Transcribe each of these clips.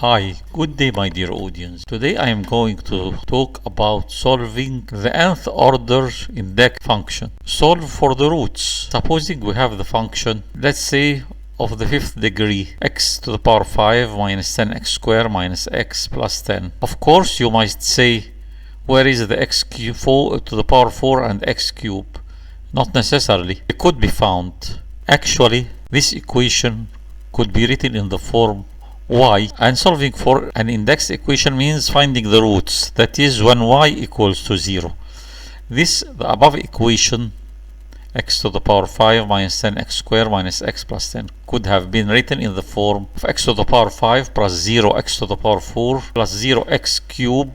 Hi, good day my dear audience. Today I am going to talk about solving the nth order index function. Solve for the roots. Supposing we have the function, let's say, of the fifth degree, x to the power 5 minus 10x squared minus x plus 10. Of course you might say, where is the x cube 4 to the power 4 and x cube? Not necessarily. It could be found. Actually, this equation could be written in the form y, and solving for an index equation means finding the roots, that is when y equals to 0. The above equation, x to the power 5 minus 10x squared minus x plus 10, could have been written in the form of x to the power 5 plus 0x to the power 4 plus 0x cube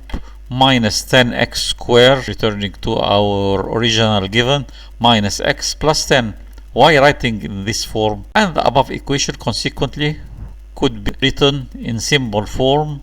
minus 10x squared, returning to our original given, minus x plus 10. Why writing in this form? And the above equation consequently could be written in symbol form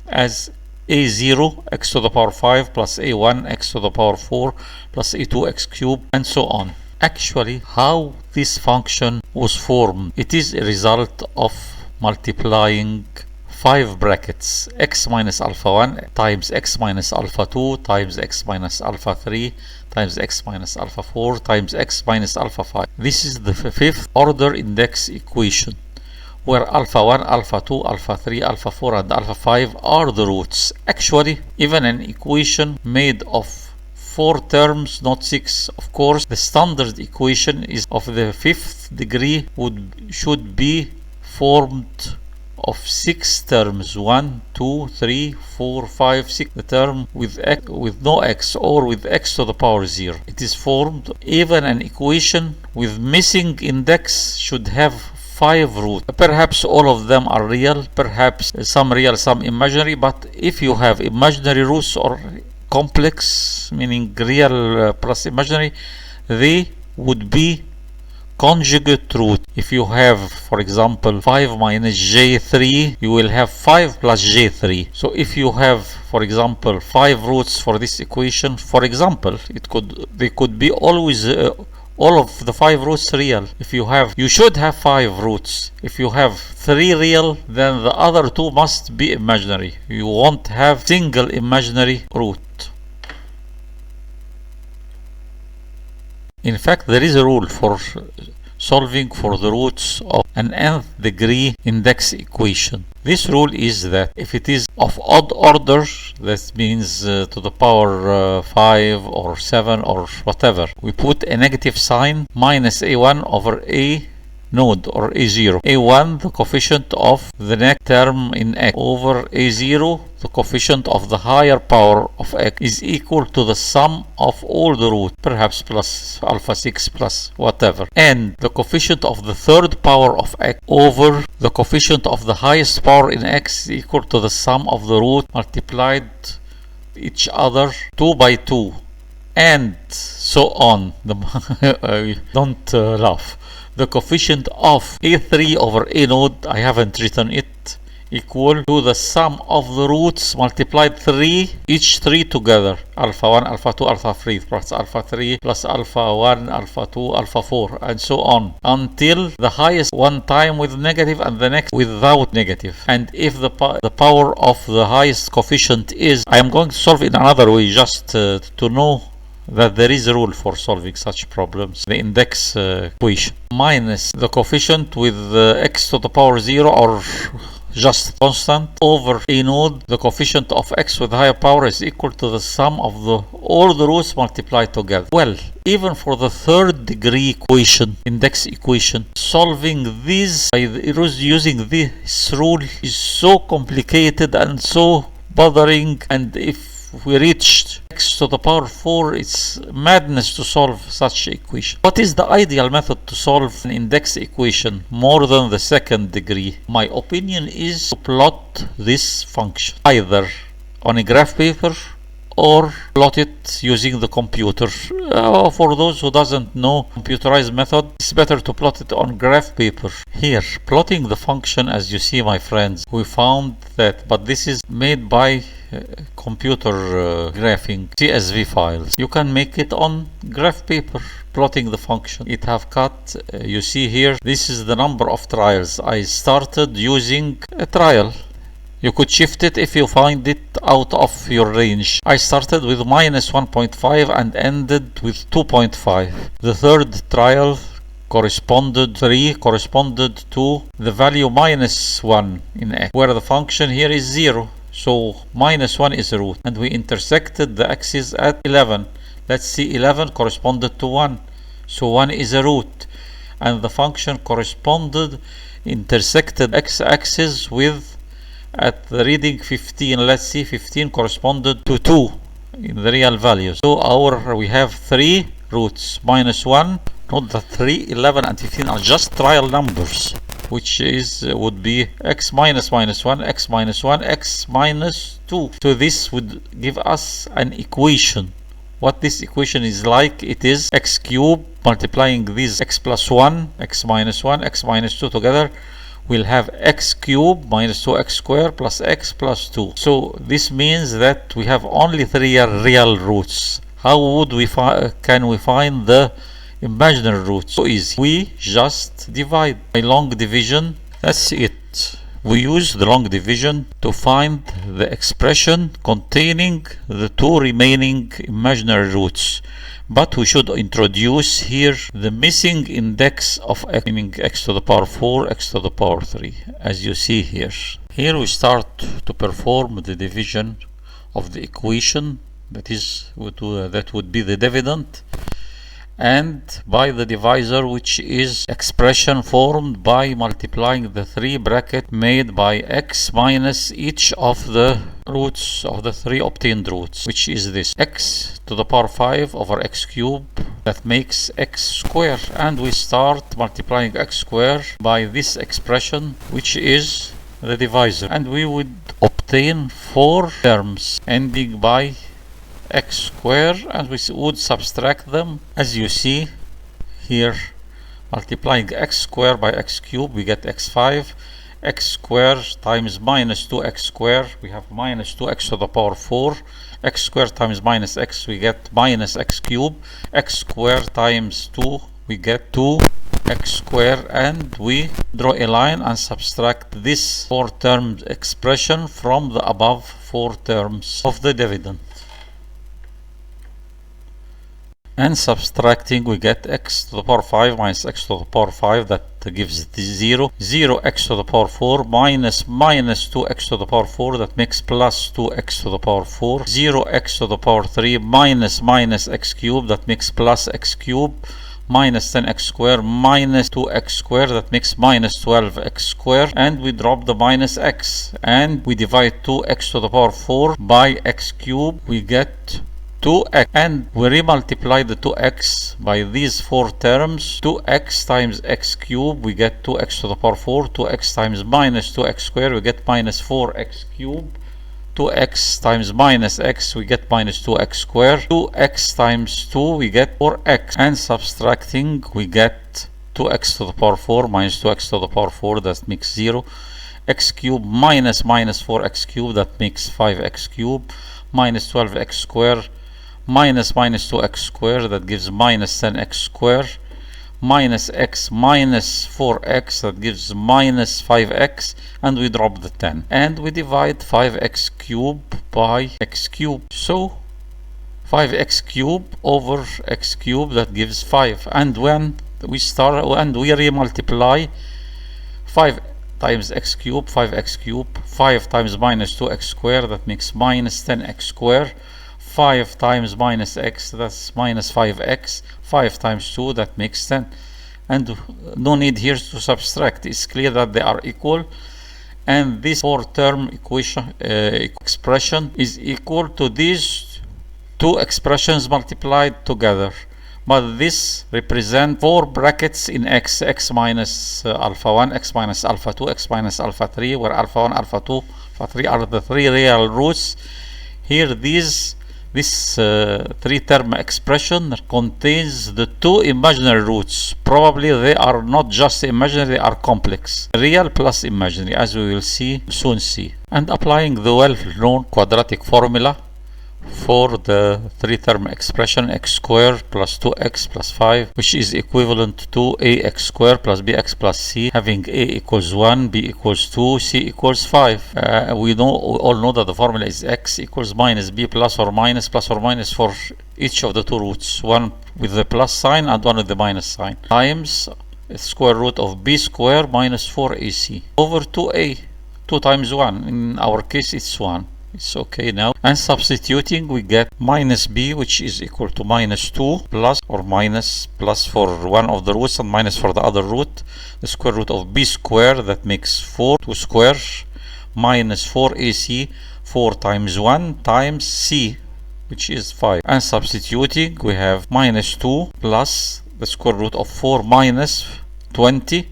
as a0 x to the power 5 plus a1 x to the power 4 plus a2 x cubed, and so on. Actually, how this function was formed, it is a result of multiplying 5 brackets, x minus alpha 1 times x minus alpha 2 times x minus alpha 3 times x minus alpha 4 times x minus alpha 5. This is the fifth order index equation, where alpha 1, alpha 2, alpha 3, alpha 4 and alpha 5 are the roots. Actually, even an equation made of 4 terms, not 6, of course, the standard equation is of the fifth degree should be formed of 6 terms, 1, 2, 3, 4, 5, 6. The term with no x or with x to the power 0. It is formed. Even an equation with missing index should have 5 roots. Perhaps all of them are real, perhaps some real, some imaginary, but if you have imaginary roots or complex, meaning real plus imaginary, they would be conjugate root. If you have, for example, 5 minus j3, you will have 5 plus j3. So if you have, for example, 5 roots for this equation, for example, they could be always all of the 5 roots real. You should have 5 roots. If you have 3 real, then the other 2 must be imaginary. You won't have single imaginary root. In fact, there is a rule for solving for the roots of an nth degree index equation. This rule is that if it is of odd order, that means to the power 5 or 7 or whatever, we put a negative sign, minus a1 over a node or a0. a1, the coefficient of the next term in x, over a0, the coefficient of the higher power of x, is equal to the sum of all the roots, perhaps plus alpha 6 plus whatever, and the coefficient of the third power of x over the coefficient of the highest power in x is equal to the sum of the root multiplied each other 2 by 2, and so on. Don't laugh. The coefficient of a3 over a node, I haven't written it, equal to the sum of the roots multiplied 3, each 3 together, alpha 1, alpha 2, alpha 3 plus alpha 3 plus alpha 1, alpha 2, alpha 4, and so on, until the highest one time with negative and the next without negative. And if the power of the highest coefficient is, I am going to solve it in another way just to know that there is a rule for solving such problems. The index equation minus the coefficient with x to the power 0 or just constant over a node, the coefficient of x with higher power is equal to the sum of all the roots multiplied together. Well, even for the third degree equation, index equation, solving these by using this rule is so complicated and so bothering, and if we reached x to the power 4, it's madness to solve such equation. What is the ideal method to solve an index equation more than the second degree? My opinion is to plot this function either on a graph paper or plot it using the computer. For those who doesn't know computerized method, it's better to plot it on graph paper. Here, plotting the function, as you see, my friends, we found that, but this is made by computer graphing CSV files. You can make it on graph paper, plotting the function. It have cut, you see here, this is the number of trials. I started using a trial You could shift it if you find it out of your range. I started with minus 1.5 and ended with 2.5. The third trial corresponded to the value minus 1 in x, where the function here is 0. So minus 1 is a root, and we intersected the axis at 11. Let's see, 11 corresponded to 1, so 1 is a root, and the function intersected x-axis with, at the reading 15, let's see, 15 corresponded to 2 in the real values. So we have 3 roots, minus 1. Note that 3, 11 and 15 are just trial numbers, which would be x minus minus 1, x minus 1, x minus 2. So this would give us an equation. What this equation is like, it is x cubed multiplying these x plus 1, x minus 1, x minus 2 together. We'll have x cubed minus 2x squared plus x plus 2. So this means that we have only 3 real roots. How would can we find the imaginary roots? So easy. We just divide by long division. That's it. We use the long division to find the expression containing the 2 remaining imaginary roots. But we should introduce here the missing index of x, meaning x to the power 4, x to the power 3, as you see here. Here we start to perform the division of the equation, that would be the dividend, and by the divisor, which is expression formed by multiplying the 3 brackets made by x minus each of the roots of the 3 obtained roots, which is this x to the power 5 over x cubed, that makes x square, and we start multiplying x square by this expression, which is the divisor, and we would obtain 4 terms ending by x square, and we would subtract them, as you see here. Multiplying x square by x cubed, we get x5. X square times minus 2x square, we have minus 2x to the power 4. X square times minus x, we get minus x cubed. X square times 2, we get 2x square, and we draw a line and subtract this 4 term expression from the above 4 terms of the dividend. And subtracting, we get x to the power 5 minus x to the power 5, that gives 0. 0x to the power 4 minus 2x to the power 4, that makes plus 2x to the power 4. 0x to the power 3 minus x cubed, that makes plus x cubed. Minus 10x squared minus 2x squared, that makes minus 12x squared, and we drop the minus x, and we divide 2x to the power 4 by x cubed, we get 2x, and we remultiply the 2x by these 4 terms. 2x times x cubed, we get 2x to the power 4. 2x times minus 2x squared, we get minus 4x cubed. 2x times minus x, we get minus 2x squared. 2x times 2, we get 4x, and subtracting, we get 2x to the power 4 minus 2x to the power 4, that makes 0. X cubed minus 4x cubed, that makes 5x cubed. Minus 12x squared minus 2x squared, that gives minus 10x squared. Minus x minus 4x, that gives minus 5x, and we drop the 10, and we divide 5x cubed by x cubed. So 5x cubed over x cubed, that gives 5, and when we start and we remultiply 5 times x cubed, 5x cubed, 5 times minus 2x squared, that makes minus 10x squared. 5 times minus x, that's minus 5x. 5 times 2, that makes 10. And no need here to subtract. It's clear that they are equal. And this 4-term equation expression is equal to these 2 expressions multiplied together. But this represents 4 brackets in x. X minus alpha 1, x minus alpha 2, x minus alpha 3, where alpha 1, alpha 2, alpha 3 are the 3 real roots. Here this 3-term expression contains the 2 imaginary roots. Probably they are not just imaginary, they are complex. Real plus imaginary, as we will soon see. And applying the well-known quadratic formula, for the three-term expression x squared plus 2x plus 5, which is equivalent to ax squared plus bx plus c, having a equals 1, b equals 2, c equals 5. We all know that the formula is x equals minus b plus or minus for each of the two roots, one with the plus sign and one with the minus sign, times square root of b squared minus 4ac over 2a. 2 times 1, in our case it's 1. It's okay now. And substituting, we get minus b, which is equal to minus 2 plus or minus plus for one of the roots and minus for the other root. The square root of b squared, that makes 4, 2 square, minus 4ac, 4 times 1 times c, which is 5. And substituting, we have minus 2 plus the square root of 4 minus 20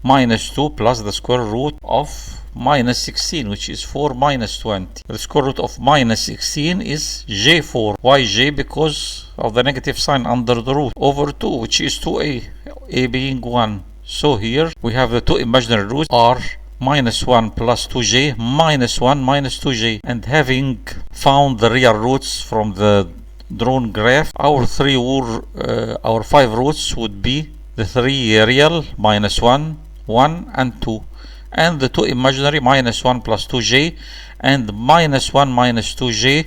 minus 2 plus the square root of minus 16, which is 4 minus 20. The square root of minus 16 is j4. Why j? Because of the negative sign under the root, over 2, which is 2a, a being 1. So here we have the two imaginary roots are minus 1 plus 2j minus 1 minus 2j. And having found the real roots from the drawn graph, our 5 roots would be the 3 real, minus 1, 1 and 2, and the 2 imaginary, minus 1 plus 2j and minus 1 minus 2j.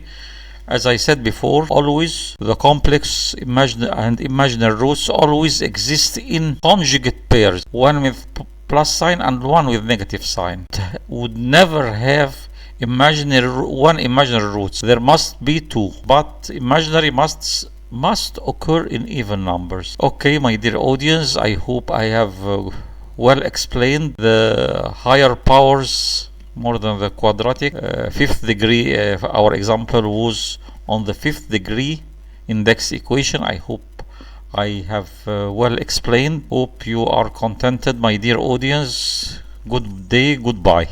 As I said before, always the complex imaginary roots always exist in conjugate pairs, one with plus sign and one with negative sign. Would never have one imaginary roots. There must be 2, but imaginary must occur in even numbers. Okay, my dear audience, I hope I have well explained the higher powers more than the quadratic. 5th degree, our example was on the 5th degree index equation. I hope I have well explained. Hope you are contented, my dear audience. Good day, goodbye.